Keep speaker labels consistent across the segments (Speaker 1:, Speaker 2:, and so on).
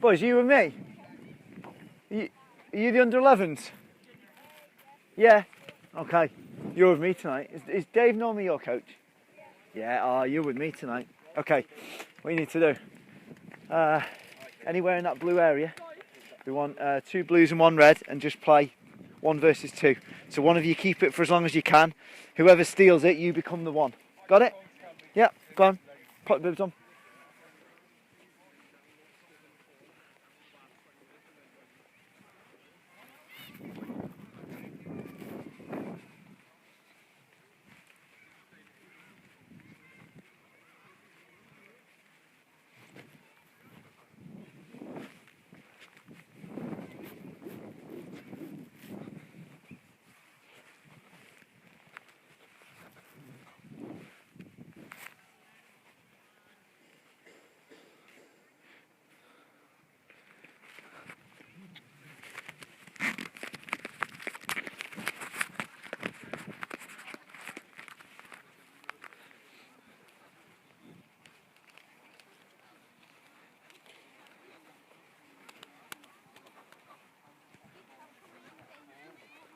Speaker 1: Boys, you and me? Are you the under-11s? Yeah? Okay. You're with me tonight. Is Dave normally your coach? Yeah, you're with me tonight. Okay. What you need to do? Anywhere in that blue area, we want 2 blues and 1 red, and just play 1 versus 2. So one of you keep it for as long as you can. Whoever steals it, you become the one. Got it? Yeah, go on. Put the bibs on.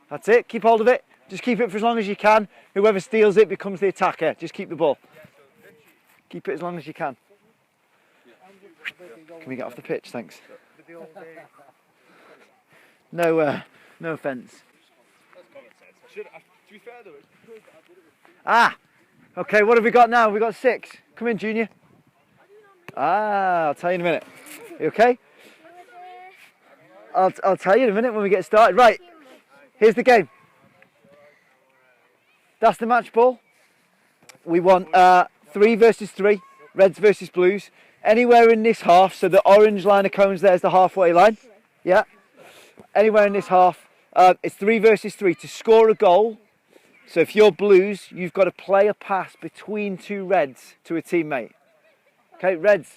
Speaker 1: That's it, keep hold of it. Just keep it for as long as you can. Whoever steals it becomes the attacker. Just keep the ball. Keep it as long as you can. Can we get off the pitch, thanks? No offence. Okay, what have we got now? We've got 6. Come in, Junior. I'll tell you in a minute. You okay? I'll tell you in a minute when we get started. Right. Here's the game. That's the match ball. We want 3 versus 3, reds versus blues. Anywhere in this half, so the orange line of cones there's the halfway line. Yeah. Anywhere in this half, it's 3 versus 3 to score a goal. So if you're blues, you've got to play a pass between 2 reds to a teammate. Okay, reds,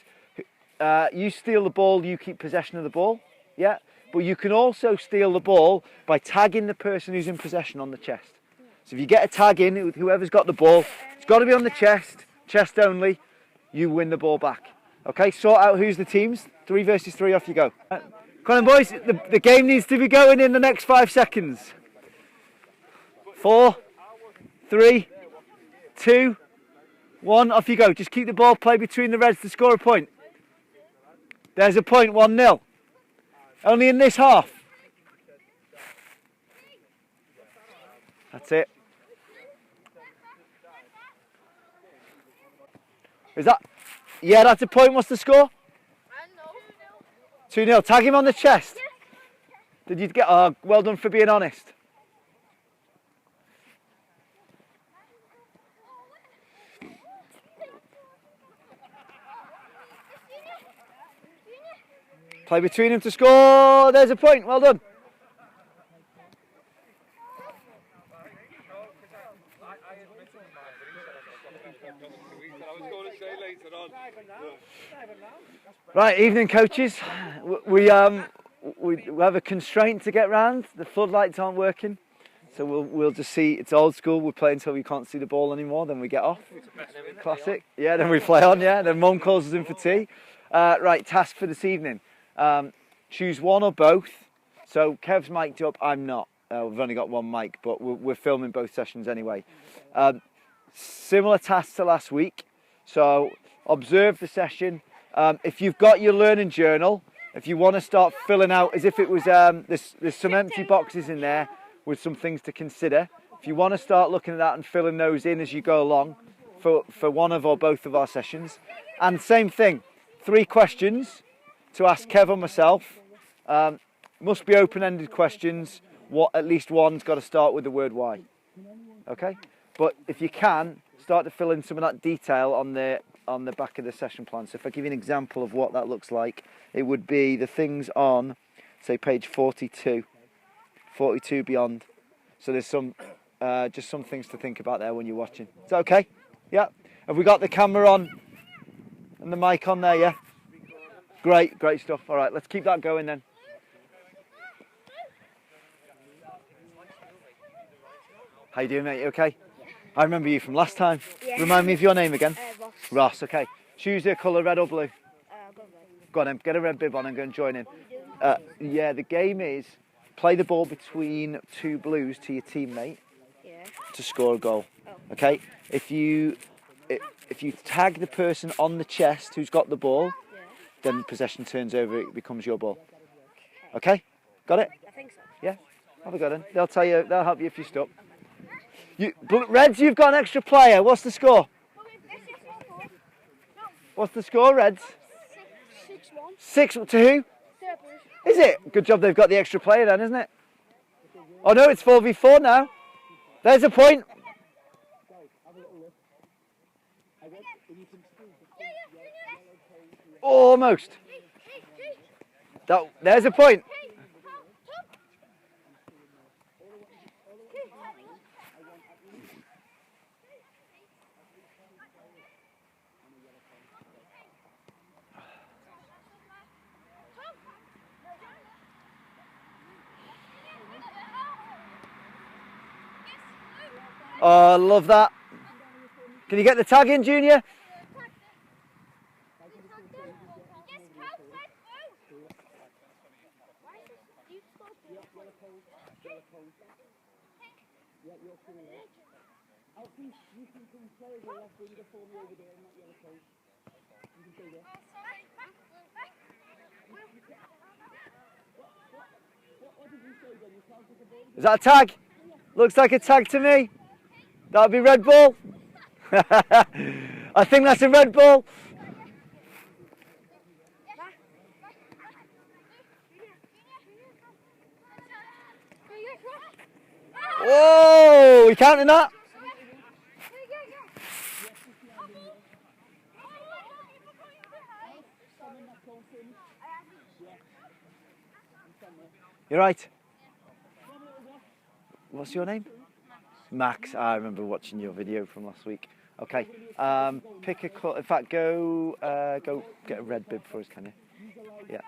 Speaker 1: you steal the ball, you keep possession of the ball. Yeah. But you can also steal the ball by tagging the person who's in possession on the chest. So if you get a tag in, whoever's got the ball, it's got to be on the chest only, you win the ball back. Okay, sort out who's the teams. 3 versus 3, off you go. Come on, boys, the game needs to be going in the next 5 seconds. 4, 3, 2, 1, off you go. Just keep the ball, play between the reds to score a point. There's a point, 1-0. Only in this half. That's it. Is that? Yeah, that's a point. What's the score? 2-0. Tag him on the chest. Did you get? Oh, well done for being honest. Play between them to score. There's a point. Well done. Right, evening coaches. We have a constraint to get round. The floodlights aren't working, so we'll just see. It's old school. We play until we can't see the ball anymore. Then we get off. Classic. Yeah. Then we play on. Yeah. Then Mum calls us in for tea. Right. Task for this evening. Choose one or both. So Kev's mic'd up, I'm not. We've only got one mic, but we're filming both sessions anyway. Similar tasks to last week. So observe the session. If you've got your learning journal, if you want to start filling out as if it was, there's some empty boxes in there with some things to consider. If you want to start looking at that and filling those in as you go along for one of or both of our sessions. And same thing, 3 questions to ask Kev or myself. Must be open-ended questions. At least one's got to start with the word why. Okay? But if you can, start to fill in some of that detail on the back of the session plan. So if I give you an example of what that looks like, it would be the things on, say, page 42, 42 beyond. So there's some, just some things to think about there when you're watching. Is that okay? Yeah. Have we got the camera on and the mic on there? Yeah. Great stuff. All right, let's keep that going then. How you doing, mate? You okay? Yeah. I remember you from last time. Yeah. Remind me of your name again. Ross. Ross, okay. Choose a colour, red or blue? Go on then, get a red bib on and go and join in. Yeah, the game is play the ball between 2 blues to your teammate to score a goal. Okay? If you tag the person on the chest who's got the ball, then possession turns over, it becomes your ball. Okay? Got it?
Speaker 2: I think so.
Speaker 1: Yeah? Have a go then. They'll tell you, they'll help you if you're stuck. Reds, you've got an extra player. What's the score? What's the score, Reds?
Speaker 2: 6-1.
Speaker 1: 6 to who? Is it? Good job they've got the extra player then, isn't it? Oh no, it's 4v4 now. There's a point. Almost. There's a point. Oh, I love that. Can you get the tag in, Junior? Is that a tag? Looks like a tag to me. That'll be red ball. I think that's a red ball. Whoa, we counting that? You're right. What's your name? Max. I remember watching your video from last week. Okay. Pick a colour. In fact, go get a red bib for us, can you? Yeah.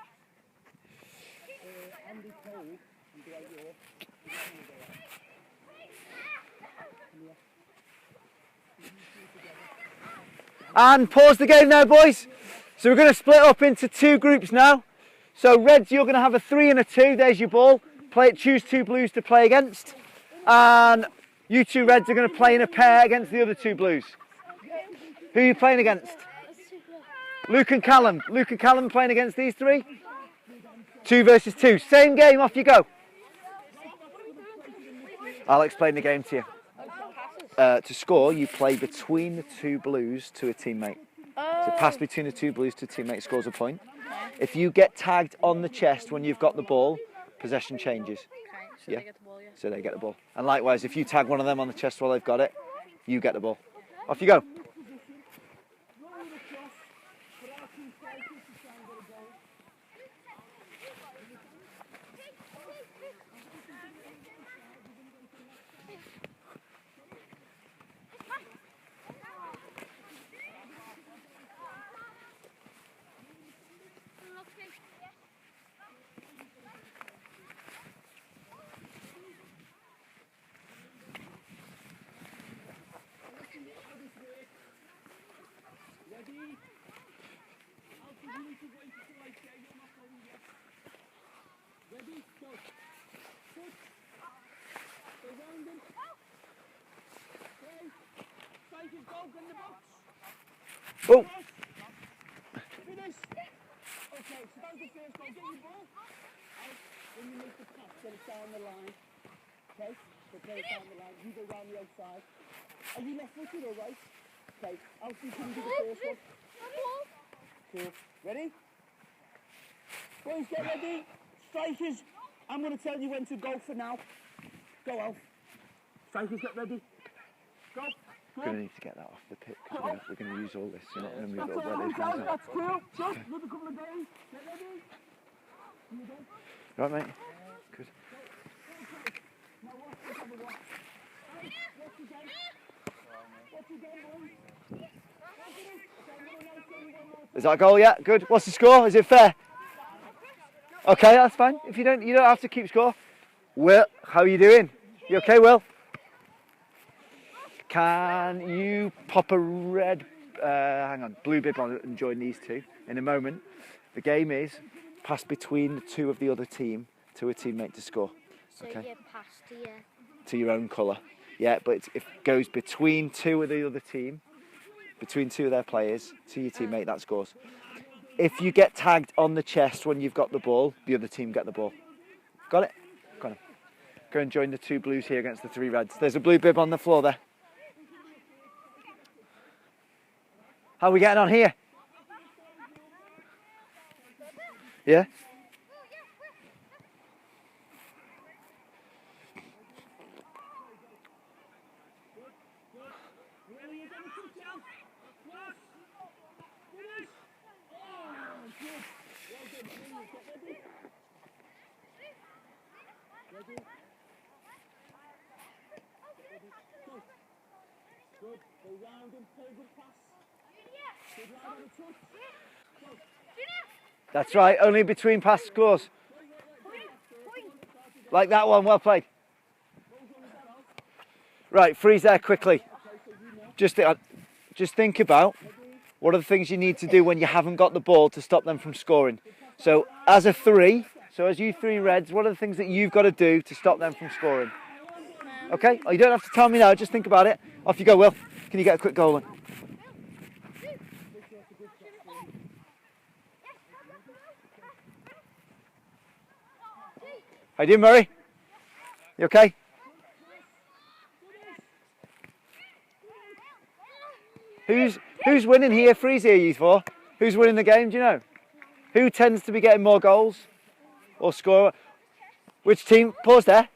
Speaker 1: And pause the game now, boys. So we're going to split up into 2 groups now. So Reds, you're going to have a 3 and a 2. There's your ball. Choose 2 blues to play against. And you 2 Reds are going to play in a pair against the other 2 blues. Who are you playing against? Luke and Callum. Luke and Callum playing against these 3? 2 versus 2. Same game, off you go. I'll explain the game to you. To score, you play between the 2 blues to a teammate. So pass between the 2 blues to a teammate scores a point. If you get tagged on the chest when you've got the ball, possession changes.
Speaker 2: So they get the ball, yeah.
Speaker 1: So they get the ball. And likewise, if you tag one of them on the chest while they've got it, you get the ball. Off you go. Oh.
Speaker 3: Okay, so that was the first goal. Get your ball out when you make the pass, get it down the line. Okay, so play it down the line. You go round the outside. Are you left footed or right? Okay, I'll see you do the first one. Cool. Ready? Boys, get ready. Strikers, I'm going to tell you when to go for now. Go, Alf. Strikers, get ready. Go.
Speaker 1: We're going to need to get that off the pitch because we're going to use all this. You're not going to move it up where those guys are.
Speaker 3: That's cool. Just another couple of days. Get ready.
Speaker 1: Right, mate? Good.
Speaker 3: Now watch this on the watch. Watch again. Watch again, boys.
Speaker 1: Is that a goal yet? Good. What's the score? Is it fair? Okay, that's fine. If you don't have to keep score. Will, how are you doing? You okay, Will? Can you pop a red, blue bib on and join these 2 in a moment? The game is pass between the two of the other team to a teammate to score.
Speaker 2: So
Speaker 1: Okay.
Speaker 2: you pass to you.
Speaker 1: To your own colour. Yeah, but it goes between two of the other team, between two of their players, to your teammate that scores. If you get tagged on the chest when you've got the ball, the other team get the ball. Got it? Go on. Go and join the two blues here against the three reds. There's a blue bib on the floor there. How are we getting on here? Yeah?
Speaker 3: Good. Go round and play good pass. Good round on the touch.
Speaker 1: That's right, only between pass scores. Like that one, well played. Right, freeze there quickly. Just think about what are the things you need to do when you haven't got the ball to stop them from scoring. So as you three reds, what are the things that you've got to do to stop them from scoring? Okay, oh, you don't have to tell me now, just think about it. Off you go, Will. Can you get a quick goal in? How you doing, Murray? You okay? Who's winning here? Freeze here, you four. Who's winning the game, do you know? Who tends to be getting more goals or score? Which team? Pause there.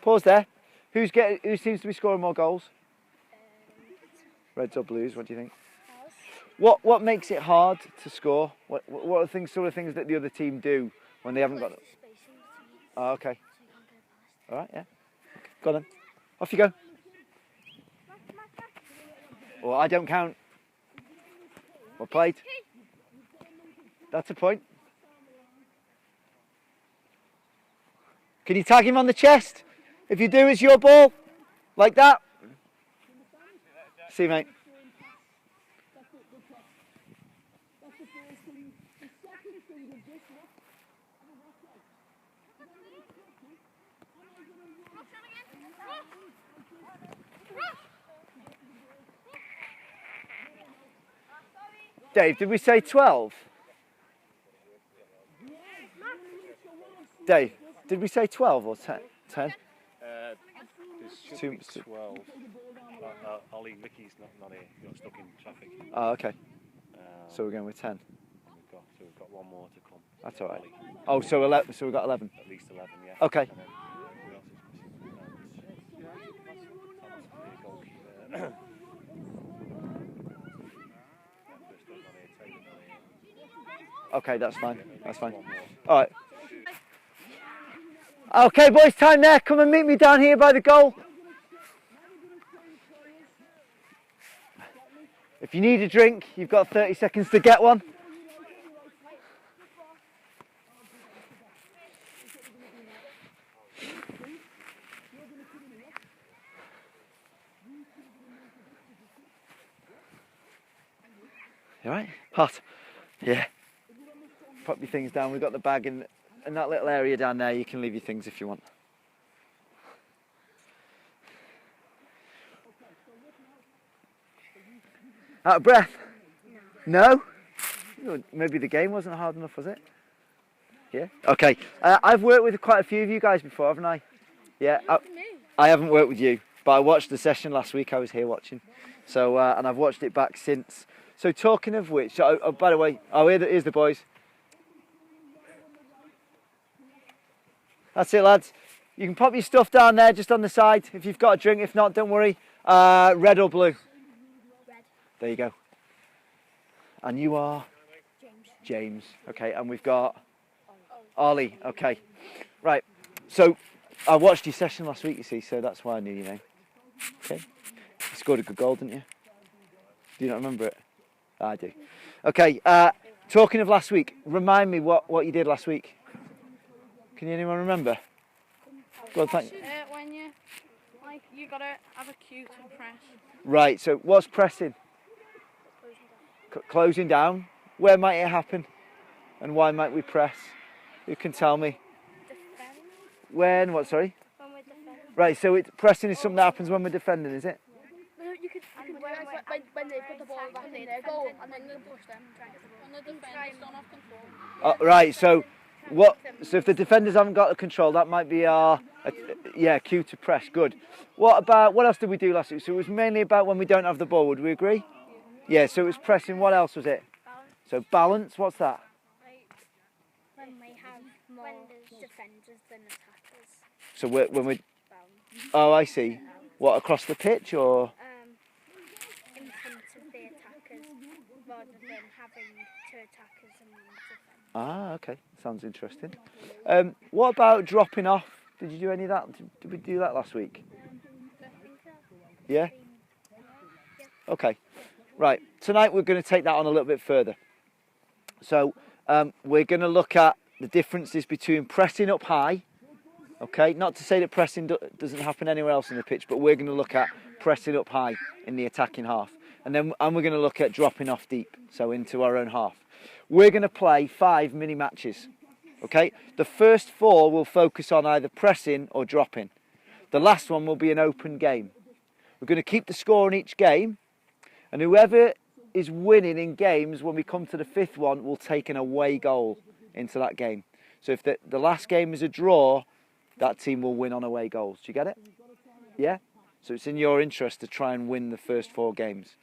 Speaker 1: Pause there. Who seems to be scoring more goals? Reds or blues? What do you think? What makes it hard to score? What are sort of things that the other team do when they haven't got it? Oh, okay. All right, yeah. Go on then. Off you go. Well, I don't count. Well played. That's a point. Can you tag him on the chest? If you do, it's your ball. Like that. See you, mate. Dave, did we say 12? Dave, did we say 12 or 10? 10?
Speaker 4: There should be 12. Ollie, Ricky's not here. He got stuck in traffic.
Speaker 1: Oh, okay. So we're going with 10.
Speaker 4: We've got one more to come.
Speaker 1: That's all right. Oh, so 11. So we've got 11.
Speaker 4: At least 11, yeah.
Speaker 1: Okay. Okay, that's fine. That's fine. All right. Okay, boys, time there. Come and meet me down here by the goal. If you need a drink, you've got 30 seconds to get one. You all right? Hot? Yeah. Pop your things down. We've got the bag in that little area down there. You can leave your things if you want. Out of breath? No? Maybe the game wasn't hard enough, was it? Yeah? Okay. I've worked with quite a few of you guys before, haven't I? Yeah. I haven't worked with you, but I watched the session last week. I was here watching. So, and I've watched it back since. So talking of which, by the way, here's the boys. That's it, lads. You can pop your stuff down there, just on the side, if you've got a drink. If not, don't worry. Red or blue? Red. There you go. And you are? James. Okay, and we've got? Ollie. Okay. Right. So, I watched your session last week, you see, so that's why I knew your name. Okay. You scored a good goal, didn't you? Do you not remember it? I do. Okay, talking of last week, remind me what you did last week. Can anyone remember? Go on, thank you.
Speaker 2: When you gotta have a cue to press.
Speaker 1: Right, so what's pressing? Closing down. Where might it happen? And why might we press? Who can tell me?
Speaker 2: Defend.
Speaker 1: When? What? Sorry.
Speaker 2: When we defend.
Speaker 1: Right. So pressing is something that happens when we're defending, is it?
Speaker 2: No, you could when they put the ball back in their goal and then you push them and try and get the ball. When the defenders don't have control.
Speaker 1: Right. So what? So if the defenders haven't got the control, that might be our cue to press. Good. What else did we do last week? So it was mainly about when we don't have the ball. Would we agree? Yeah. So it was pressing. What else was it?
Speaker 2: Balance.
Speaker 1: So balance. What's that?
Speaker 2: When we have more defenders than attackers.
Speaker 1: So when we.
Speaker 2: Balance.
Speaker 1: Oh, I see. What, across the pitch or?
Speaker 2: In front of the attackers rather than having two attackers and one defender.
Speaker 1: Ah, okay. Sounds interesting. What about dropping off? Did you do any of that? Did we do that last week? Yeah? Okay. Right. Tonight we're going to take that on a little bit further. So we're going to look at the differences between pressing up high. Okay, not to say that pressing doesn't happen anywhere else in the pitch, but we're going to look at pressing up high in the attacking half. And we're going to look at dropping off deep, so into our own half. We're going to play 5 mini matches. Okay, the first 4 will focus on either pressing or dropping. The last one will be an open game. We're going to keep the score in each game, and whoever is winning in games when we come to the 5th one will take an away goal into that game. So if the last game is a draw, that team will win on away goals. Do you get it? Yeah? So it's in your interest to try and win the first 4 games.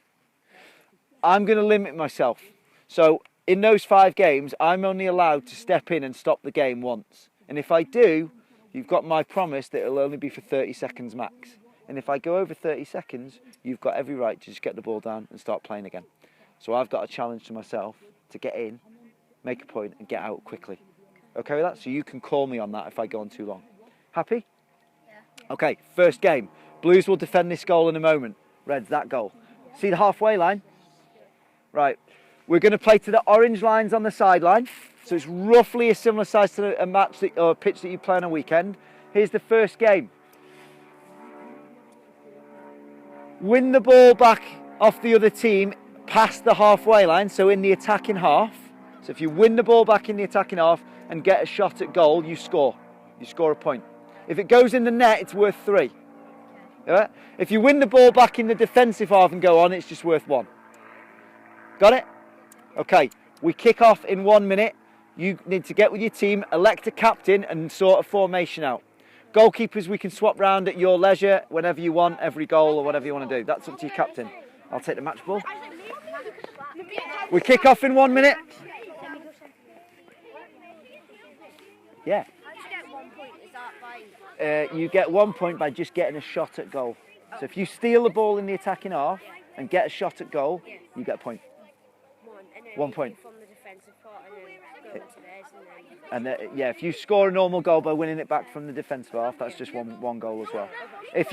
Speaker 1: I'm going to limit myself. So in those 5 games, I'm only allowed to step in and stop the game once. And if I do, you've got my promise that it'll only be for 30 seconds max. And if I go over 30 seconds, you've got every right to just get the ball down and start playing again. So I've got a challenge to myself to get in, make a point and get out quickly. Okay with that? So you can call me on that if I go on too long. Happy? Yeah. Okay, first game. Blues will defend this goal in a moment. Reds, that goal. See the halfway line? Right. We're going to play to the orange lines on the sideline. So it's roughly a similar size to a match or a pitch that you play on a weekend. Here's the first game. Win the ball back off the other team past the halfway line, so in the attacking half. So if you win the ball back in the attacking half and get a shot at goal, you score. You score a point. If it goes in the net, it's worth 3. Yeah? If you win the ball back in the defensive half and go on, it's just worth 1. Got it? Okay, we kick off in 1 minute. You need to get with your team, elect a captain and sort a formation out. Goalkeepers, we can swap round at your leisure whenever you want, every goal or whatever you want to do. That's up to your captain. I'll take the match ball. We kick off in 1 minute. Yeah. You get 1 point by just getting a shot at goal. So if you steal the ball in the attacking half and get a shot at goal, you get a point. 1 point. And yeah, if you score a normal goal by winning it back from the defensive half, that's just one goal as well. If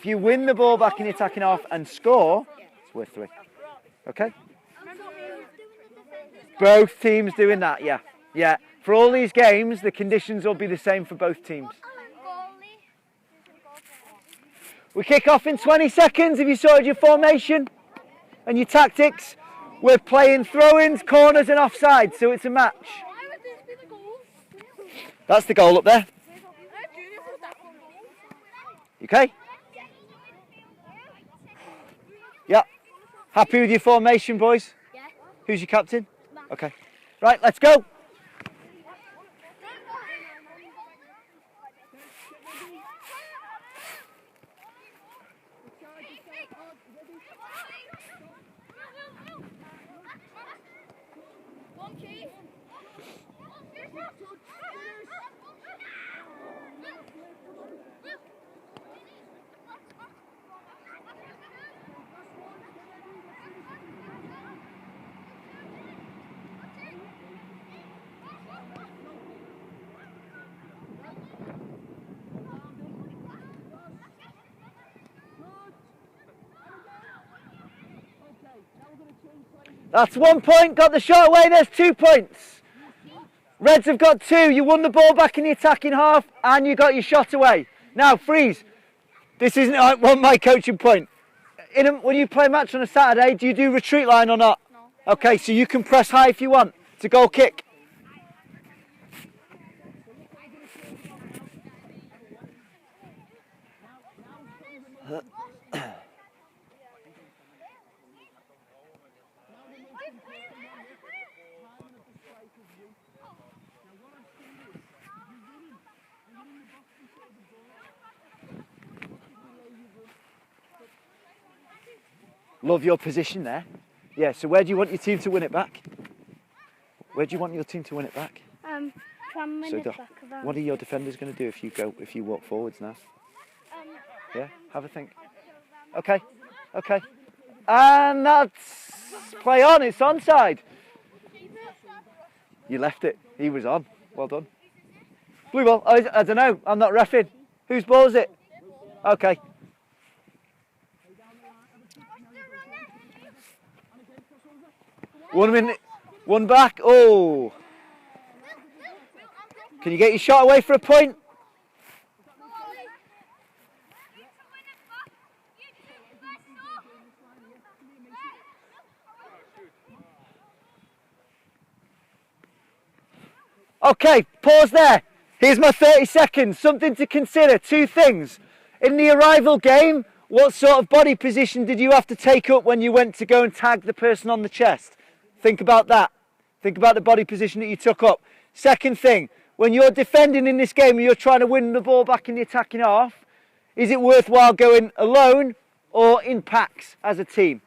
Speaker 1: you win the ball back in the attacking half and score, it's worth 3. Okay? Both teams doing that, yeah. Yeah. For all these games, the conditions will be the same for both teams. We kick off in 20 seconds. Have you sorted your formation and your tactics? We're playing throw-ins, corners and offside, so it's a match. That's the goal up there. You okay? Yeah. Happy with your formation, boys? Yeah. Who's your captain? Okay. Right, let's go. That's 1 point, got the shot away, there's 2 points. Reds have got 2, you won the ball back in the attacking half and you got your shot away. Now, freeze. This isn't my coaching point. When you play a match on a Saturday, do you do retreat line or not?
Speaker 2: No.
Speaker 1: Okay, so you can press high if you want. It's a goal kick. Love your position there. Yeah, so where do you want your team to win it back? Where do you want your team to win it back?
Speaker 2: Try and win it back around.
Speaker 1: What are your defenders going to do if you walk forwards now? Yeah, have a think. Okay, okay. And that's play on, it's onside. You left it, he was on. Well done. Blue ball, I don't know, I'm not reffing. Whose ball is it? Okay. One minute, one back. Oh. Can you get your shot away for a point? Okay, pause there. Here's my 30 seconds. Something to consider. Two things. In the arrival game, what sort of body position did you have to take up when you went to go and tag the person on the chest? Think about that. Think about the body position that you took up. Second thing, when you're defending in this game and you're trying to win the ball back in the attacking half, is it worthwhile going alone or in packs as a team?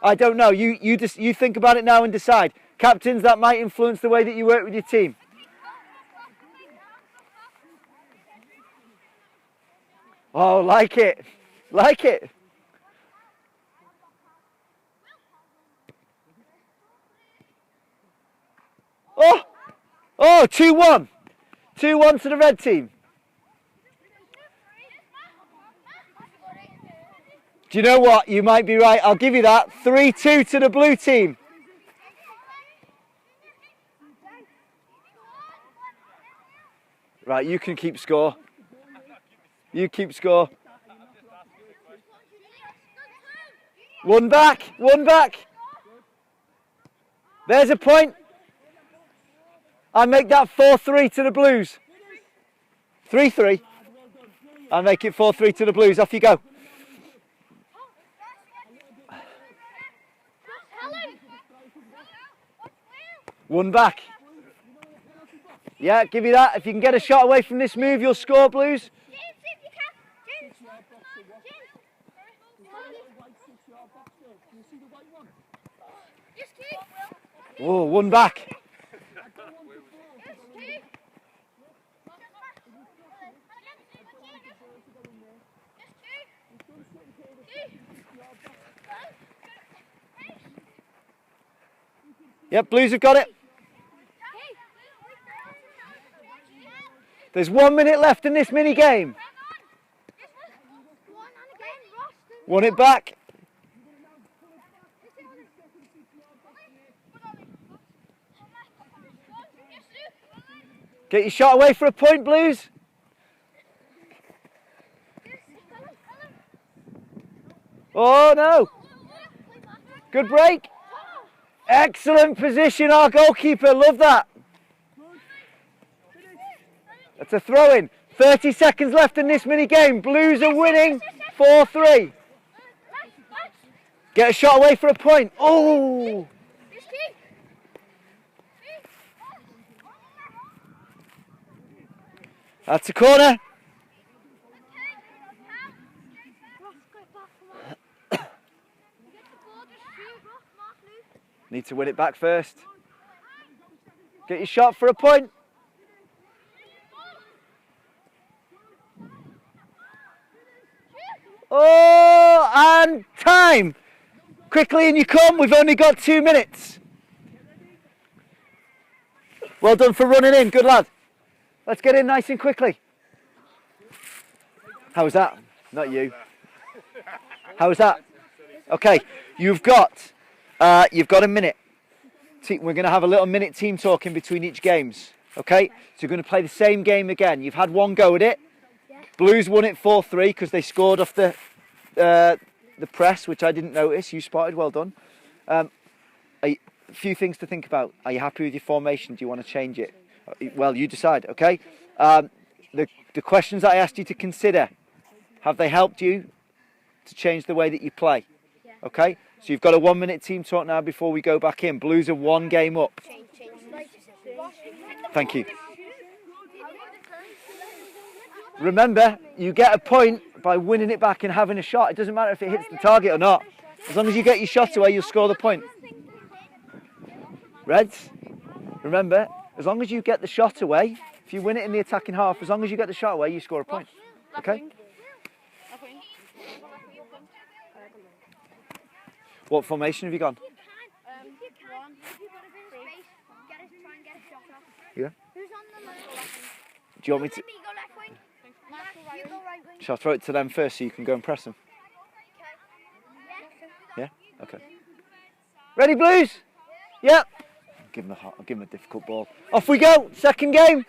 Speaker 1: I don't know. You think about it now and decide. Captains, that might influence the way that you work with your team. Oh, like it. Like it. Oh! Oh, 2-1. 2-1 to the red team. Do you know what? You might be right. I'll give you that. 3-2 to the blue team. Right, you can keep score. You keep score. One back, one back. There's a point. I make that 4-3 to the Blues. 3-3. I make it 4-3 to the Blues. Off you go. One back. Yeah, give you that. If you can get a shot away from this move, you'll score, Blues. Whoa, one back. Yep, Blues have got it. There's 1 minute left in this mini game. Won it back. Get your shot away for a point, Blues. Oh no. Good break. Excellent position, our goalkeeper. Love that. That's a throw in. 30 seconds left in this mini game. Blues are winning 4-3. Get a shot away for a point. Oh. That's a corner. Need to win it back first. Get your shot for a point. Oh, and time. Quickly in you come. We've only got 2 minutes. Well done for running in. Good lad. Let's get in nice and quickly. How was that? Not you. How was that? Okay, you've got a minute. We're going to have a little minute team talk in between each games. Okay, so you're going to play the same game again. You've had one go at it. Blues won it 4-3 because they scored off the press, which I didn't notice. You spotted. Well done. A few things to think about. Are you happy with your formation? Do you want to change it? Well, you decide, okay? The questions that I asked you to consider, have they helped you to change the way that you play? Okay? So you've got a 1 minute team talk now before we go back in. Blues are 1 game up. Thank you. Remember, you get a point by winning it back and having a shot. It doesn't matter if it hits the target or not. As long as you get your shot away, you'll score the point. Reds, remember, as long as you get the shot away, if you win it in the attacking half, as long as you get the shot away, you score a point. Okay? What formation have you gone? Yeah. Do you want me to? Shall I throw it to them first so you can go and press them? Yeah? Okay. Ready, Blues? Yep. I'll give him a difficult ball. Off we go. Second game.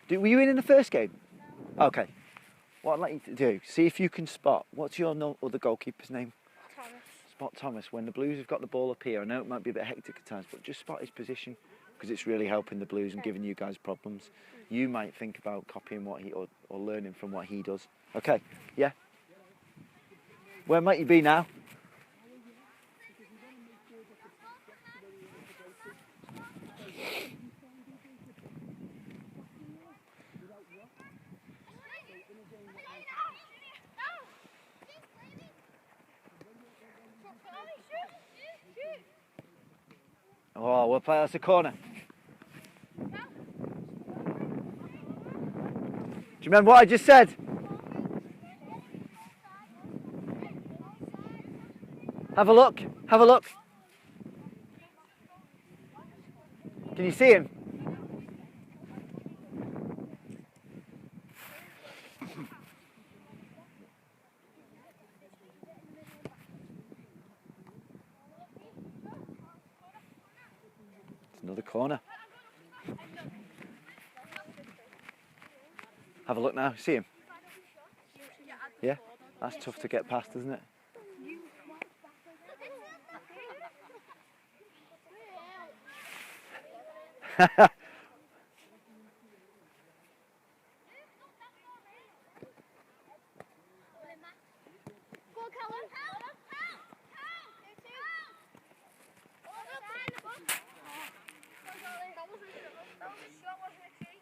Speaker 1: Were you in the first game? Okay. What I'd like you to do, see if you can spot, what's your other goalkeeper's name?
Speaker 2: Thomas.
Speaker 1: Spot Thomas. When the Blues have got the ball up here, I know it might be a bit hectic at times, but just spot his position, because it's really helping the Blues and giving you guys problems. You might think about copying what he, or learning from what he does. Okay, yeah? Where might you be now? Oh, we'll play that's a corner. Do you remember what I just said? Have a look. Have a look. Can you see him? Another corner. Have a look now. See him? Yeah? That's tough to get past, isn't it?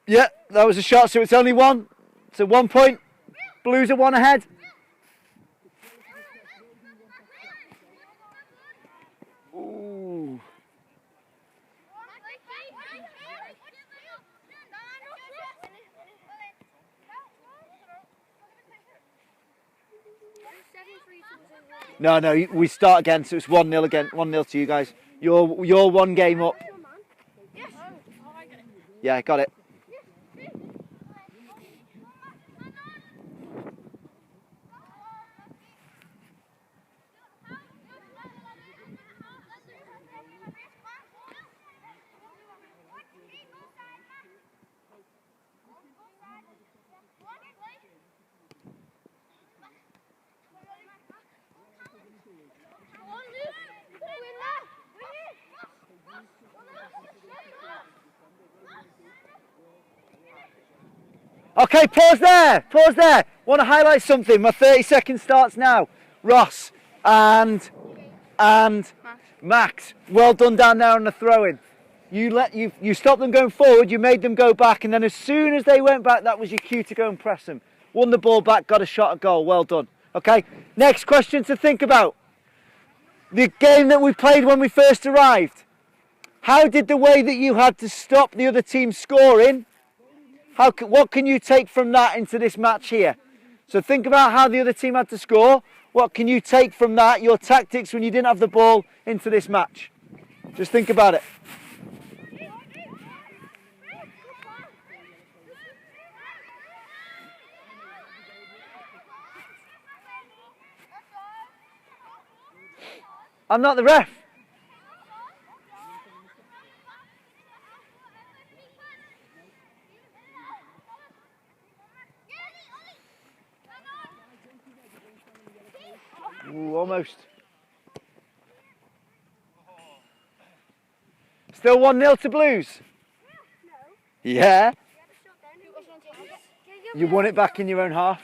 Speaker 1: Yeah, that was a shot, so it's only one. So 1 point. Blues are one ahead. Ooh. No, we start again, so it's 1-0 again. 1-0 to you guys. You're one game up. Yeah, got it. Okay, pause there, pause there. Want to highlight something. My 30 seconds starts now. Ross and Max, well done down there on the throw-in. You stopped them going forward, you made them go back, and then as soon as they went back, that was your cue to go and press them. Won the ball back, got a shot at goal. Well done. Okay, next question to think about. The game that we played when we first arrived. How did the way that you had to stop the other team scoring, what can you take from that into this match here? So think about how the other team had to score. What can you take from that, your tactics when you didn't have the ball, into this match? Just think about it. I'm not the ref. Ooh, almost. Still 1-0 to Blues. Yeah. You won it back in your own half.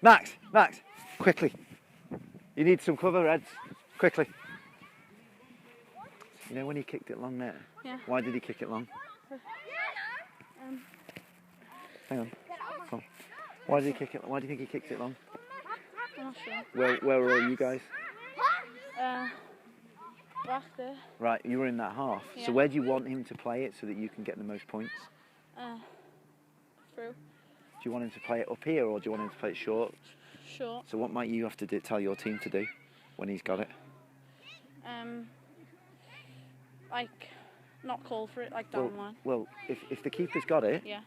Speaker 1: Max, quickly. You need some cover, Reds. Quickly. You know when he kicked it long there?
Speaker 2: Yeah.
Speaker 1: Why did he kick it long? Hang on. Come on. Why did he kick it? Why do you think he kicked it long?
Speaker 2: I'm not sure.
Speaker 1: Where were all you guys?
Speaker 2: Back there.
Speaker 1: Right, you were in that half.
Speaker 2: Yeah.
Speaker 1: So where do you want him to play it so that you can get the most points?
Speaker 2: Through.
Speaker 1: Do you want him to play it up here or do you want him to play it short?
Speaker 2: Short.
Speaker 1: So what might you have to tell your team to do when he's got it?
Speaker 2: Like, not call for it, like down the line.
Speaker 1: Well, if the keeper's got it,
Speaker 2: Yeah.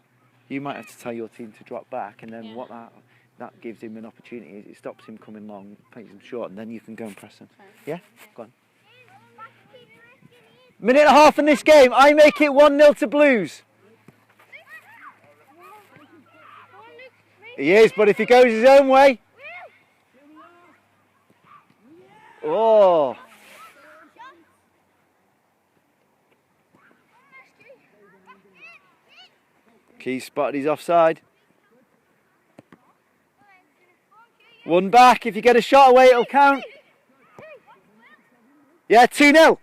Speaker 1: you might have to tell your team to drop back, and then
Speaker 2: Yeah.
Speaker 1: what that gives him an opportunity is it stops him coming long, plays him short, and then you can go and press him.
Speaker 2: Okay.
Speaker 1: Yeah? Go on. Minute and a half in this game. I make it 1-0 to Blues. He is, but if he goes his own way. Oh. Key spotted his offside. One back. If you get a shot away, it'll count. Yeah, 2-0.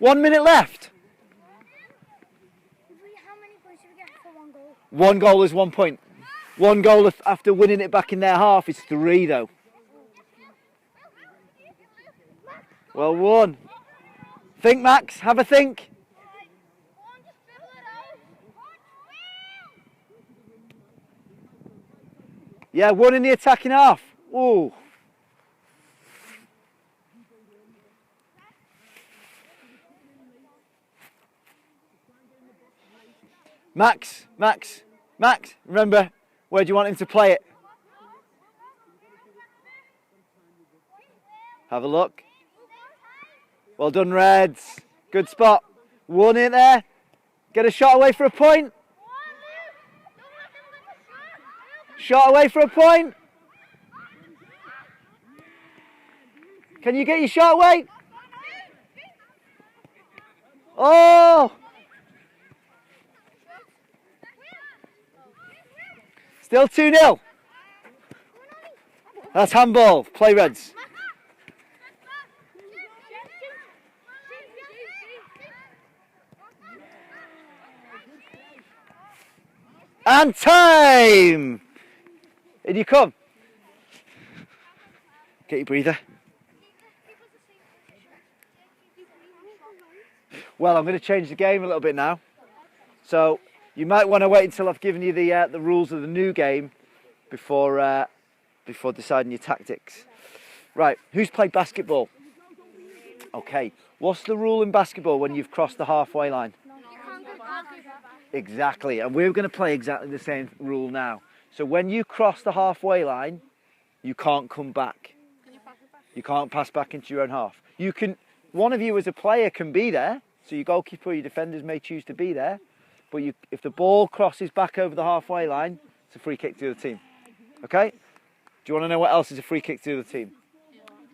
Speaker 1: 1 minute left.
Speaker 2: How many points do we get for one goal?
Speaker 1: One goal is 1 point. One goal after winning it back in their half is 3 though. Well won. Think, Max. Have a think. Yeah, one in the attacking half. Ooh. Max, remember, where do you want him to play it? Have a look. Well done, Reds. Good spot. One in there. Get a shot away for a point. Shot away for a point. Can you get your shot away? Oh! Still 2-0. That's handball. Play Reds. And time! In you come. Get your breather. Well, I'm going to change the game a little bit now. So you might want to wait until I've given you the rules of the new game before deciding your tactics. Right, who's played basketball? Okay, what's the rule in basketball when you've crossed the halfway line? Exactly, and we're going to play exactly the same rule now. So when you cross the halfway line, you can't come back. You can't pass back into your own half. You can. One of you as a player can be there, so your goalkeeper or your defenders may choose to be there, but if the ball crosses back over the halfway line, it's a free kick to the other team. Okay? Do you want to know what else is a free kick to the other team?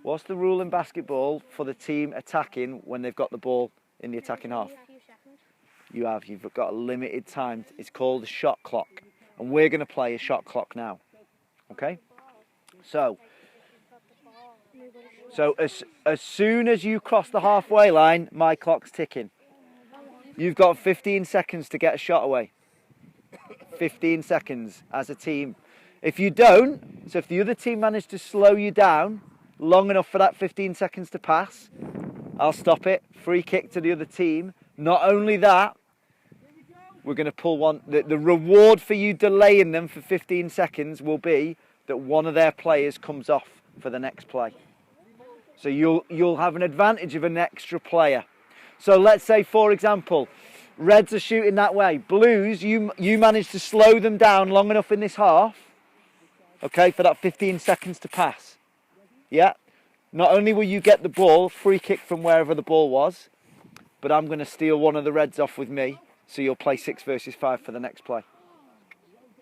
Speaker 1: What's the rule in basketball for the team attacking when they've got the ball in the attacking half? You've got a limited time. It's called a shot clock. And we're going to play a shot clock now. Okay? So as soon as you cross the halfway line, my clock's ticking. You've got 15 seconds to get a shot away. 15 seconds as a team. If you don't, so if the other team managed to slow you down long enough for that 15 seconds to pass, I'll stop it. Free kick to the other team. Not only that, we're going to pull one. The reward for you delaying them for 15 seconds will be that one of their players comes off for the next play. So you'll have an advantage of an extra player. So let's say, for example, Reds are shooting that way. Blues, you manage to slow them down long enough in this half, okay, for that 15 seconds to pass. Yeah? Not only will you get the ball, free kick from wherever the ball was, but I'm going to steal one of the Reds off with me, so you'll play 6 versus 5 for the next play.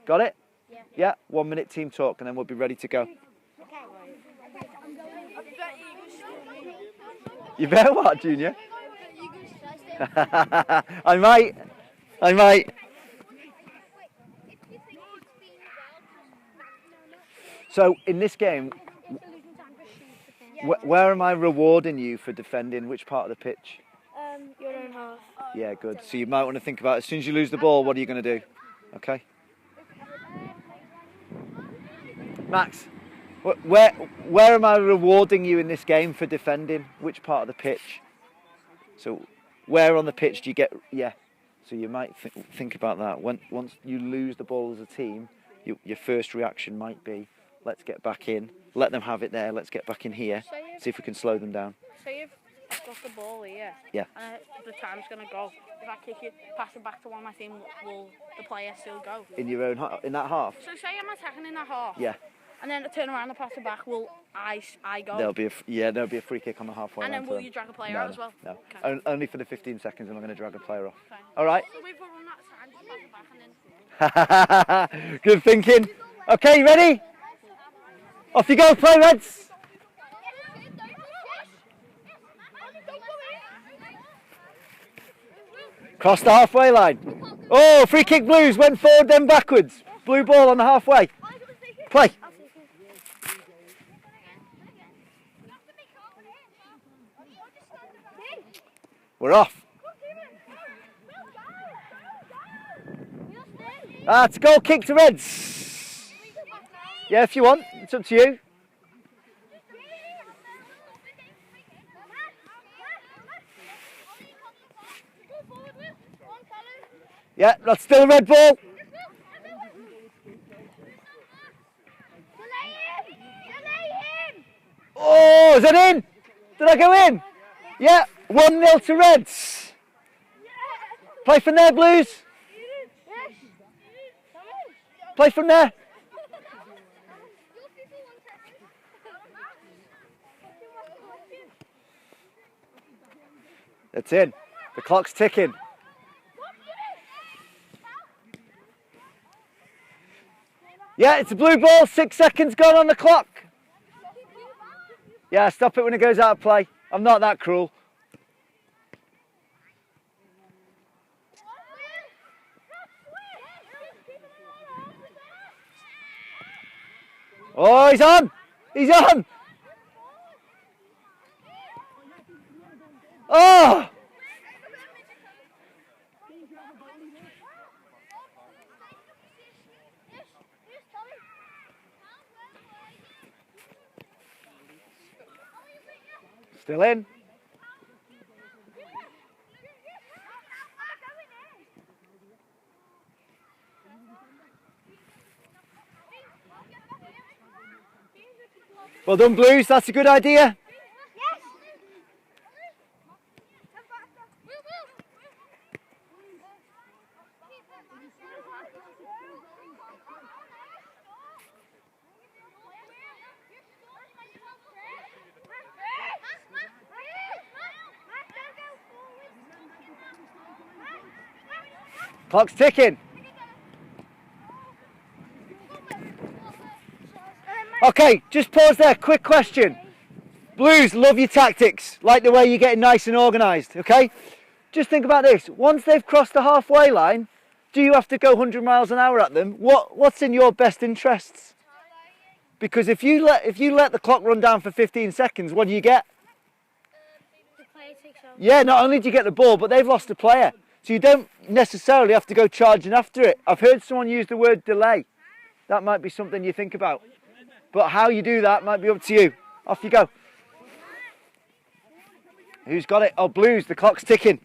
Speaker 1: Got it?
Speaker 2: Yeah.
Speaker 1: Yeah, 1 minute team talk and then we'll be ready to go. You better what, Junior? I might. So in this game, where am I rewarding you for defending? Which part of the pitch?
Speaker 2: Your own half.
Speaker 1: Yeah, good. So you might want to think about, as soon as you lose the ball, what are you going to do? Okay. Max, where am I rewarding you in this game for defending? Which part of the pitch? So where on the pitch do you get... Yeah. So you might think about that. Once you lose the ball as a team, your first reaction might be, let's get back in. Let them have it there. Let's get back in here. See if we can slow them down.
Speaker 2: Say if I've got the ball here,
Speaker 1: Yeah.
Speaker 2: and the time's going to go. If I kick it, pass it back to one of my team, will the player still go?
Speaker 1: In your own in that half?
Speaker 2: So say I'm attacking in that half.
Speaker 1: Yeah.
Speaker 2: And then I turn around and pass it back, will I go?
Speaker 1: There'll be a free kick on the halfway line.
Speaker 2: And then will you drag a player out as well?
Speaker 1: No.
Speaker 2: Okay.
Speaker 1: Only for the 15 seconds and I'm going to drag a player off.
Speaker 2: Okay.
Speaker 1: All right?
Speaker 2: So we've run that time, just pass it back and then...
Speaker 1: Good thinking. Okay, ready? Off you go, play Reds. Cross the halfway line. Oh, free kick Blues, went forward then backwards. Blue ball on the halfway. Play. We're off. It's a goal kick to Reds. Yeah, if you want, it's up to you. Yeah, that's still a red ball. Oh, is that in? Did I go in? Yeah, 1-0 to Reds. Play from there, Blues. Play from there. It's in. The clock's ticking. Yeah, it's a blue ball, 6 seconds gone on the clock. Yeah, stop it when it goes out of play. I'm not that cruel. Oh, he's on! He's on! Oh! Still in. Well done, Blues. That's a good idea. Clock's ticking. Okay, just pause there. Quick question. Blues, love your tactics. Like the way you're getting nice and organised, okay? Just think about this. Once they've crossed the halfway line, do you have to go 100 miles an hour at them? What's in your best interests? Because if you let the clock run down for 15 seconds, what do you get?
Speaker 2: The player takes over.
Speaker 1: Yeah, not only do you get the ball, but they've lost a player. So you don't necessarily have to go charging after it. I've heard someone use the word delay. That might be something you think about. But how you do that might be up to you. Off you go. Who's got it? Oh, Blues, the clock's ticking.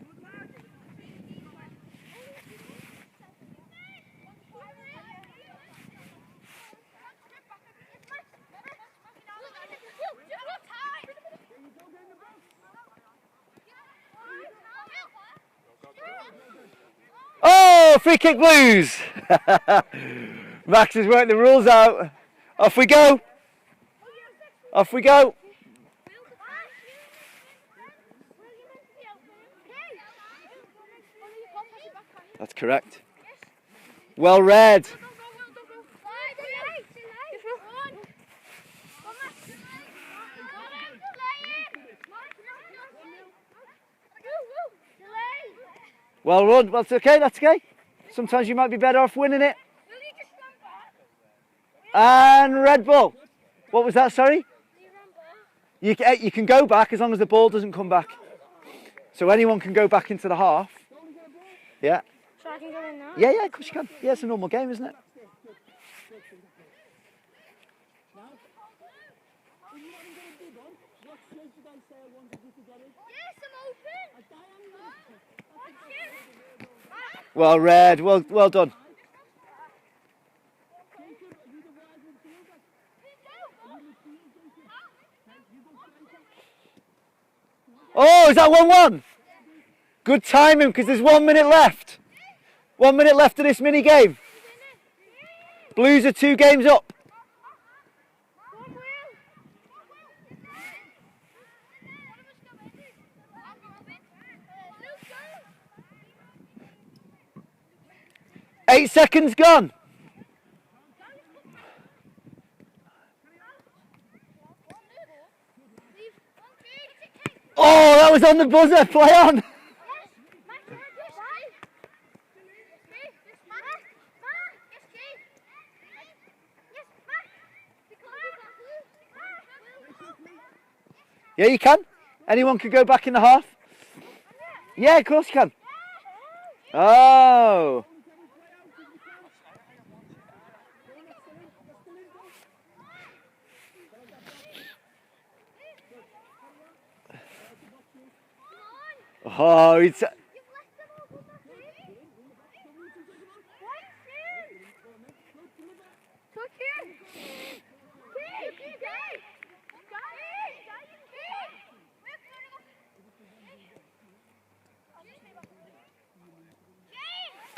Speaker 1: Oh, free kick Blues. Max has worked the rules out. Off we go. Off we go. That's correct. Well read. Well run. Well, it's okay. That's okay. Sometimes you might be better off winning it. And red ball. What was that? Sorry. You can go back as long as the ball doesn't come back. So anyone can go back into the half. Yeah.
Speaker 2: So I can go in now?
Speaker 1: Yeah, of course you can. Yeah, it's a normal game, isn't it? Well read. Well done. Oh, is that 1-1? Good timing because there's 1 minute left. 1 minute left of this mini game. Blues are 2 games up. Eight seconds gone. Oh, that was on the buzzer. Play on. Yeah, you can. Anyone can go back in the half. Yeah, of course you can. Oh. Oh, it's...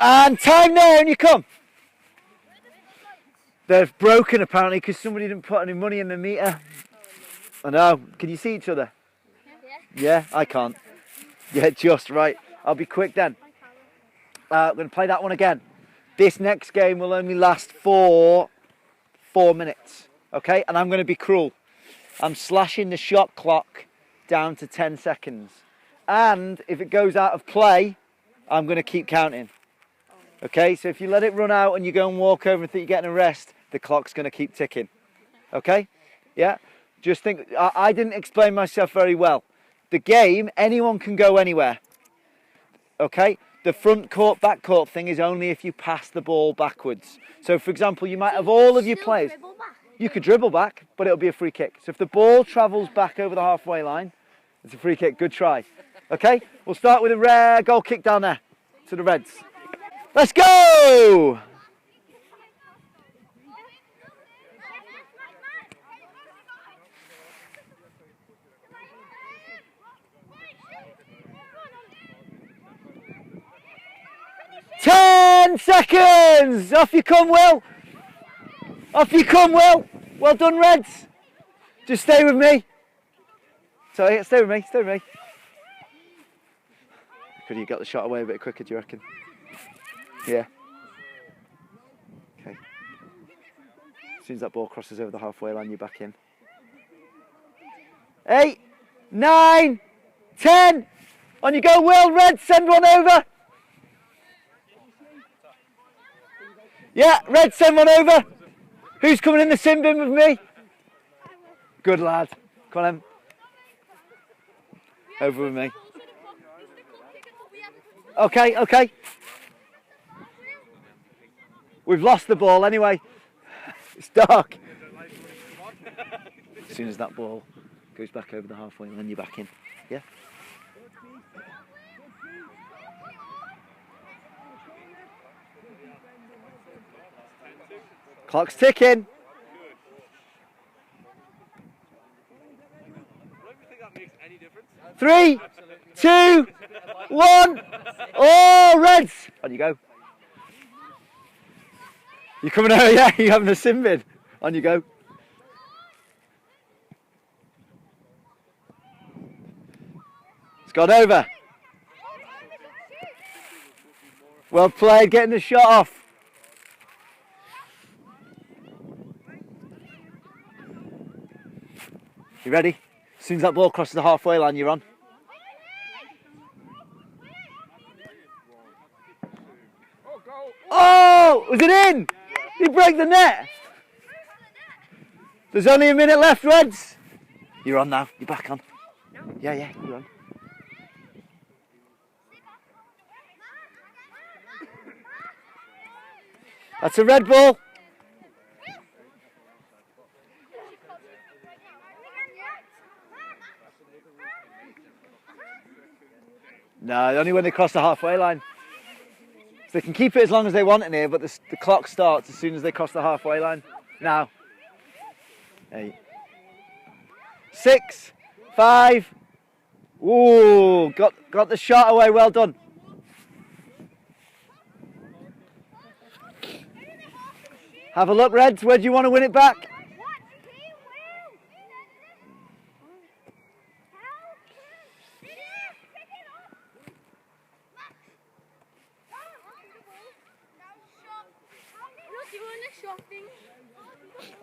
Speaker 1: And time there, and you come. They're broken apparently because somebody didn't put any money in the meter. I know. Can you see each other? Yeah, I can't. Yeah, just right. I'll be quick then. I'm going to play that one again. This next game will only last for 4 minutes. Okay, and I'm going to be cruel. I'm slashing the shot clock down to 10 seconds. And if it goes out of play, I'm going to keep counting. Okay, so if you let it run out and you go and walk over and think you're getting a rest, the clock's going to keep ticking. Okay? Yeah? Just think, I didn't explain myself very well. The game, anyone can go anywhere. Okay? The front court, back court thing is only if you pass the ball backwards. So, for example, you might have all of your players. You could dribble back, but it'll be a free kick. So if the ball travels back over the halfway line, it's a free kick. Good try. Okay? We'll start with a rare goal kick down there to the Reds. Let's go! Ten seconds! Off you come, Will! Off you come, Will! Well done, Reds! Just stay with me. Sorry, stay with me, stay with me. Could you got the shot away a bit quicker, do you reckon? Yeah. Okay. As soon as that ball crosses over the halfway line, you're back in. 8, 9, 10. On you go, Will. Red, send one over. Yeah, Red, send one over. Who's coming in the sin bin with me? Good lad. Come on, Em. Over with me. Okay, okay. We've lost the ball anyway. It's dark. As soon as that ball goes back over the halfway line, you're back in. Yeah? Clock's ticking. Three, 2, 1. Oh, Reds! On you go. You coming over? Yeah, you having a sim bin? On you go. It's gone over. Well played, getting the shot off. You ready? As soon as that ball crosses the halfway line, you're on. Oh, was it in? You break the net. There's only a minute left, Reds. You're on now. You're back on. Yeah, you're on. That's a red ball. No, only when they cross the halfway line. So they can keep it as long as they want in here, but the clock starts as soon as they cross the halfway line. Now. 8. 6. 5. Ooh, got the shot away, well done. Have a look, Reds, where do you want to win it back?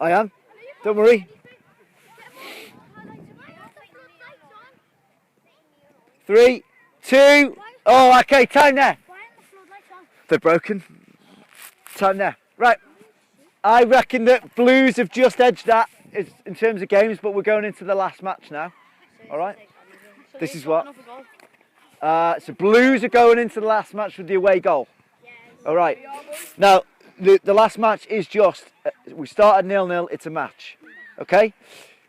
Speaker 1: I am. Don't worry. 3, 2. Oh, okay, time there. They're broken. Time there. Right. I reckon that Blues have just edged that in terms of games, but we're going into the last match now. All right. This is what. So Blues are going into the last match with the away goal. All right. Now, the last match is just, we started 0-0, it's a match. Okay?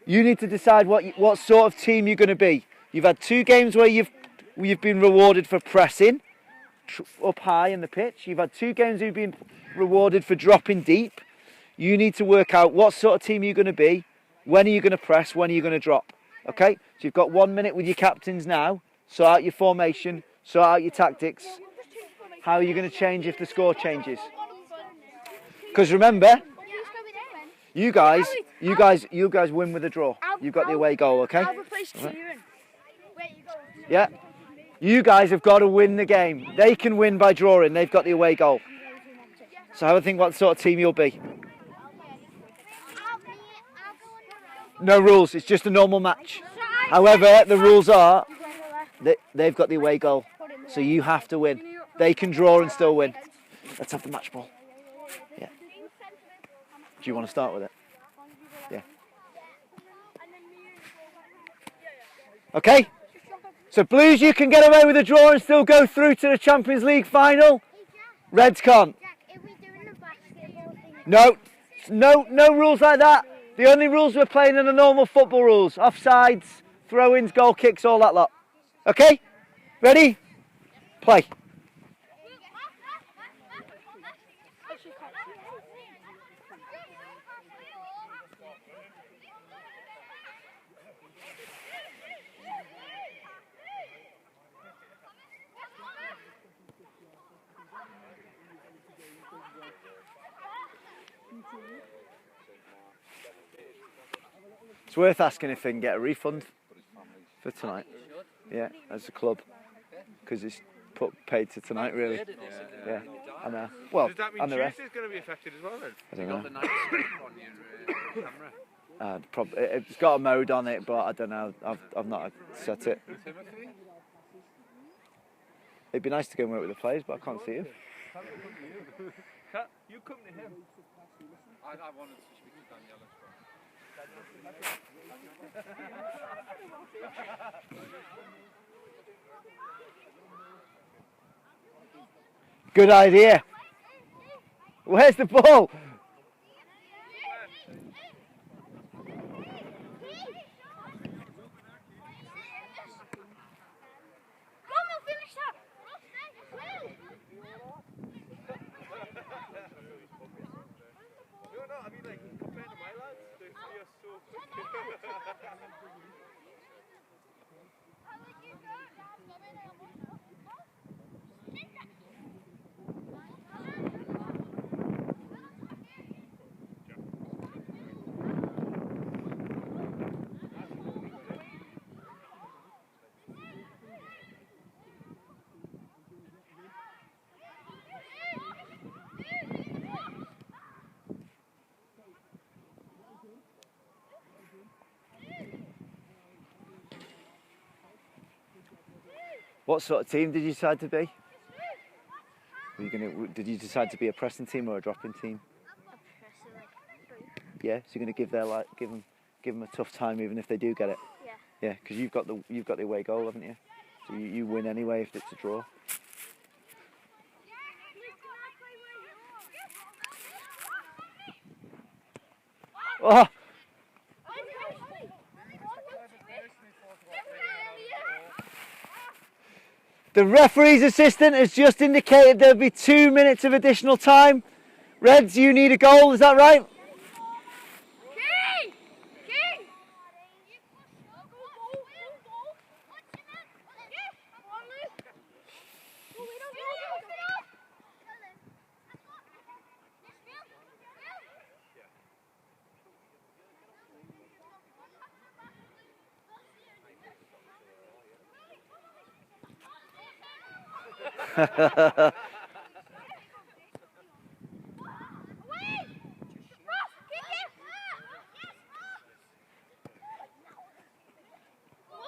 Speaker 1: You need to decide what sort of team you're going to be. You've had 2 games where you've been rewarded for pressing up high in the pitch. You've had 2 games where you've been rewarded for dropping deep. You need to work out what sort of team you're going to be, when are you going to press, when are you going to drop. Okay? So you've got 1 minute with your captains now. Sort out your formation, sort out your tactics. How are you going to change if the score changes? Because remember, you guys win with a draw. You've got the away goal, okay? Right. Yeah. You guys have got to win the game. They can win by drawing. They've got the away goal. So have a think what sort of team you'll be. No rules. It's just a normal match. However, the rules are they've got the away goal. So you have to win. They can draw and still win. Let's have the match ball. Yeah. Do you want to start with it? Yeah. Okay. So Blues, you can get away with a draw and still go through to the Champions League final. Reds can't. No rules like that. The only rules we're playing are the normal football rules. Offsides, throw-ins, goal kicks, all that lot. Okay? Ready? Play. It's worth asking if they can get a refund for tonight. Yeah, as a club, because it's paid to tonight, really. Yeah, I know. Well,
Speaker 5: does that mean
Speaker 1: and the rest.
Speaker 5: Tuesday's going to be affected as well then?
Speaker 1: I don't know. It's got a mode on it, but I don't know. I've not set it. It'd be nice to go and work with the players, but I can't see him.
Speaker 5: You come to him.
Speaker 6: I wanted to speak to Daniel.
Speaker 1: Good idea. Where's the ball?
Speaker 5: I mean, like, compared to my lads, they are so
Speaker 1: What sort of team did you decide to be? Did you decide to be a pressing team or a dropping team? Yeah, so you're going to give them a tough time even if they do get it.
Speaker 2: Yeah.
Speaker 1: Yeah, because you've got the away goal, haven't you? So you win anyway if it's a draw. Oh! The referee's assistant has just indicated there'll be 2 minutes of additional time. Reds, you need a goal, is that right?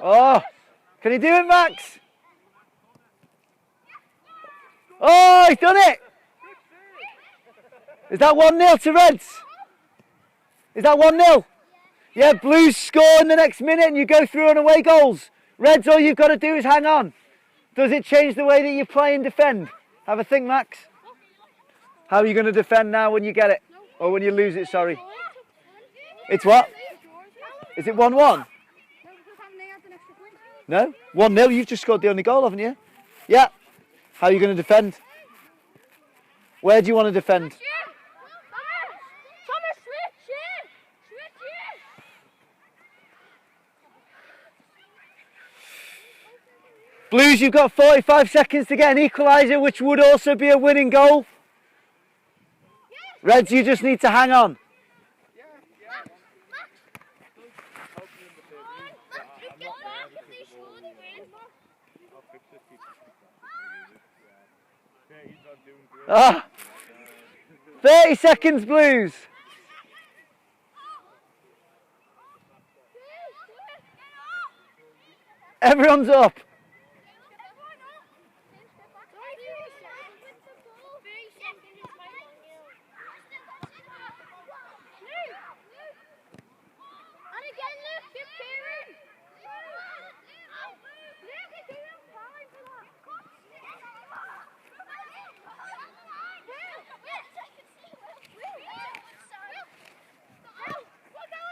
Speaker 1: Oh, can he do it, Max? Oh, he's done it! Is that 1-0 to Reds? Is that 1-0? Yeah, Blues score in the next minute and you go through on away goals. Reds, all you've got to do is hang on. Does it change the way that you play and defend? Have a think, Max. How are you going to defend now when you get it? Or when you lose it, sorry. It's what? Is it 1-1? No? 1-0, you've just scored the only goal, haven't you? Yeah. How are you going to defend? Where do you want to defend? Blues, you've got 45 seconds to get an equaliser, which would also be a winning goal. Reds, you just need to hang on. Ah, 30 seconds, Blues. Everyone's up.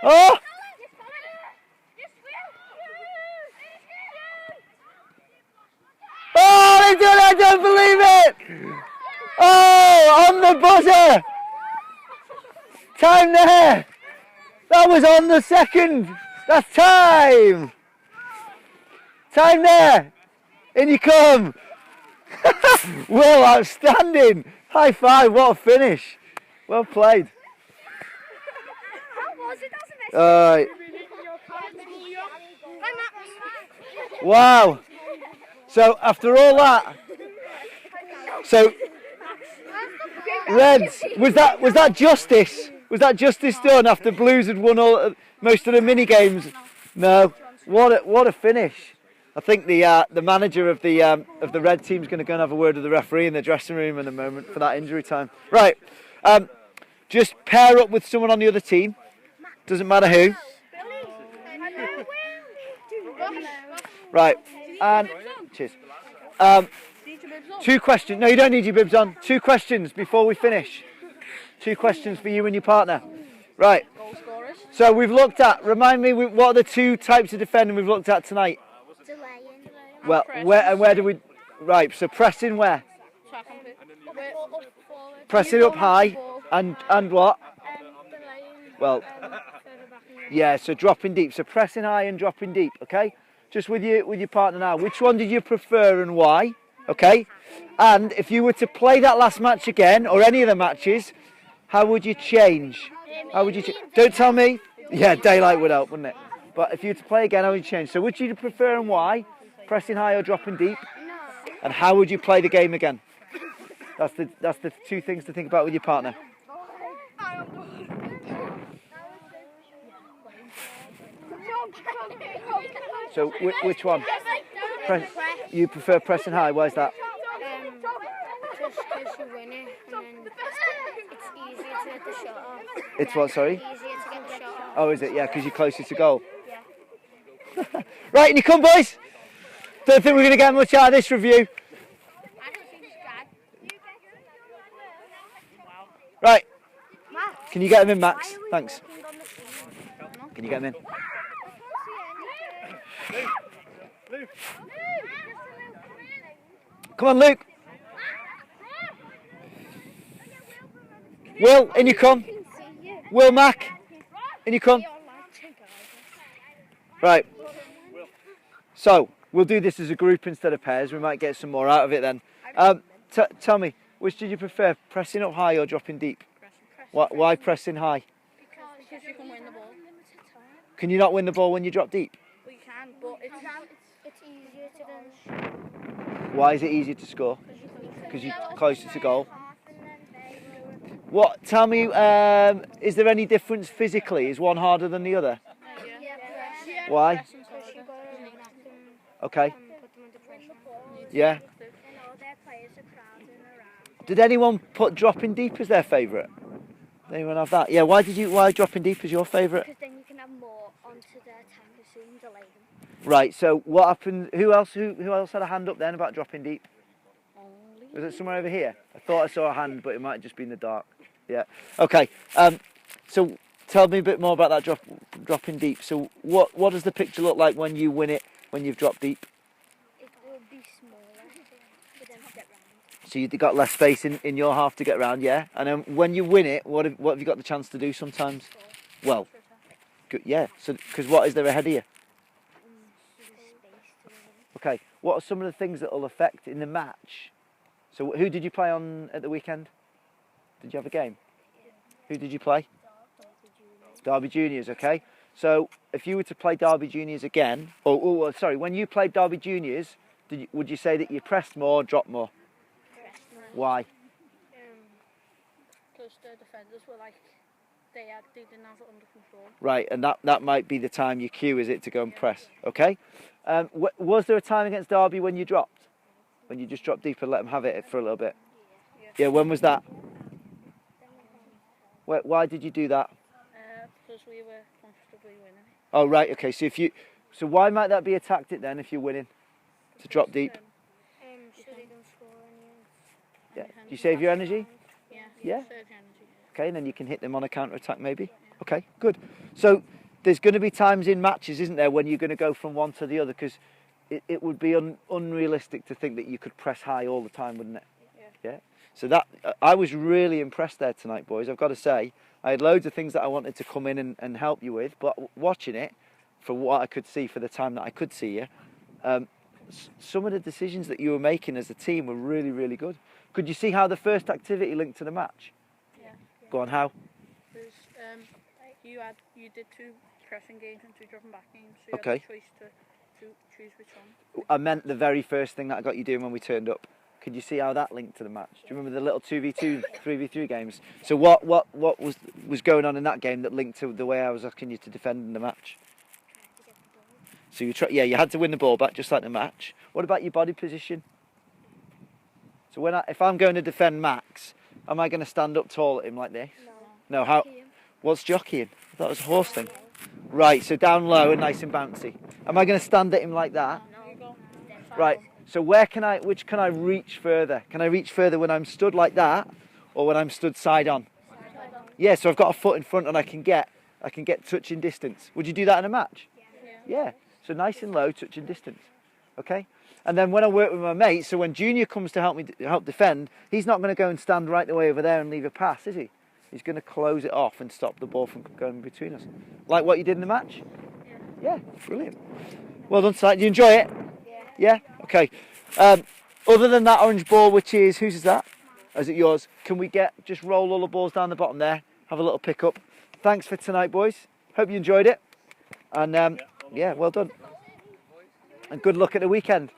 Speaker 1: Oh! Oh, they did it! I don't believe it! Oh, on the buzzer! Time there! That was on the second! That's time! Time there! In you come! Well, outstanding! High five, what a finish! Well played. Alright. Wow. So after all that, so Reds, was that justice? Was that justice done after Blues had won most of the mini games? No. What a finish. I think the manager of the Red team's going to go and have a word with the referee in the dressing room in a moment for that injury time. Right. Just pair up with someone on the other team. Doesn't matter who. Right. And cheers. 2 questions. No, you don't need your bibs on. 2 questions before we finish. 2 questions for you and your partner. Right. So we've looked at. Remind me, what are the 2 types of defending we've looked at tonight? Well, where do we? Right. So pressing where? Pressing up high and what? Well, yeah. So dropping deep. So pressing high and dropping deep. Okay. Just with your partner now. Which one did you prefer and why? Okay. And if you were to play that last match again or any of the matches, how would you change? How would you? Don't tell me. Yeah, daylight would help, wouldn't it? But if you were to play again, how would you change? So which would you prefer and why? Pressing high or dropping deep? And how would you play the game again? That's the 2 things to think about with your partner. So which one? You prefer pressing high? Why is that?
Speaker 2: Just because you win it, and then it's easier to get the shot off.
Speaker 1: It's what, sorry?
Speaker 2: Easier to get the shot off.
Speaker 1: Oh, is it? Yeah, because you're closer to goal. Yeah. Right, and you come, boys. Don't think we're going to get much out of this review. Right. Can you get him in, Max? Thanks. Can you get him in? Come on, Luke. Will, in you come. Will, Mac, in you come. Right. So, we'll do this as a group instead of pairs. We might get some more out of it then. Tell me, which did you prefer, pressing up high or dropping deep? Why pressing high?
Speaker 2: Because you can win the ball.
Speaker 1: Can you not win the ball when you drop deep?
Speaker 2: Well, you can, but it's easier to then.
Speaker 1: Why is it easier to score? Because you're closer to goal. What? Tell me, is there any difference physically? Is one harder than the other? Why? Okay. Yeah. Did anyone put dropping deep as their favourite? Anyone have that? Yeah. Why dropping deep is your favourite?
Speaker 2: Because then you can have more onto their tank as soon as delay them.
Speaker 1: Right. So what happened? Who else had a hand up then about dropping deep? Was it somewhere over here? I thought I saw a hand, but it might have just been in the dark. Yeah. Okay. So tell me a bit more about that dropping deep. So what does the picture look like when you win it, when you've dropped deep?
Speaker 2: It will be smaller for them to get round.
Speaker 1: So you've got less space in your half to get round, yeah? And then when you win it, what have you got the chance to do sometimes? Well, good, yeah. So because what is there ahead of you? Okay. What are some of the things that will affect in the match? So who did you play on at the weekend? Did you have a game? Who did you play? Derby Juniors, okay. So if you were to play Derby Juniors again, sorry, when you played Derby Juniors, would you say that you pressed more, dropped more? Why?
Speaker 2: Because the defenders were like, they didn't have it under control.
Speaker 1: Right, and that might be the time your cue, is it, to go and press? Okay. Was there a time against Derby when you dropped? When you just dropped deep and let them have it for a little bit? Yeah, when was that? Why did you do that?
Speaker 2: Because we were comfortably winning.
Speaker 1: Oh, right, okay. So why might that be a tactic then if you're winning? To drop deep?
Speaker 2: So they don't score
Speaker 1: Yeah. Do you save your energy? Yeah?
Speaker 2: Save energy.
Speaker 1: Okay, and then you can hit them on a counter-attack maybe? Okay, good. So there's going to be times in matches, isn't there, when you're going to go from one to the other, because it would be unrealistic to think that you could press high all the time, wouldn't it? Yeah. So that I was really impressed there tonight, boys. I've got to say, I had loads of things that I wanted to come in and help you with, but watching it, for what I could see, for the time that I could see you, some of the decisions that you were making as a team were really, really good. Could you see how the first activity linked to the match?
Speaker 2: Yeah.
Speaker 1: Go on, how?
Speaker 2: Because you did 2 pressing games and 2 dropping back games, so you
Speaker 1: Okay.
Speaker 2: had the choice to choose which one.
Speaker 1: I meant the very first thing that I got you doing when we turned up. Could you see how that linked to the match? Do you remember the little 2v2, 3v3 games? So what was going on in that game that linked to the way I was asking you to defend in the match? So you had to win the ball back just like the match. What about your body position? So if I'm going to defend Max, am I going to stand up tall at him like this? No. How? What's jockeying? I thought it was a horse thing. Right, so down low and nice and bouncy. Am I going to stand at him like that? Right. So which can I reach further? Can I reach further when I'm stood like that, or when I'm stood side on? Yeah. So I've got a foot in front and I can get touching distance. Would you do that in a match? Yeah. So nice and low, touching distance. Okay. And then when I work with my mate, so when Junior comes to help defend, he's not going to go and stand right the way over there and leave a pass, is he? He's going to close it off and stop the ball from going between us. Like what you did in the match? Yeah, brilliant. Well done, Si. Do you enjoy it? Yeah? Okay. Other than that orange ball, which is, whose is that? Is it yours? Can we just roll all the balls down the bottom there? Have a little pick up. Thanks for tonight, boys. Hope you enjoyed it. And yeah, well done. And good luck at the weekend.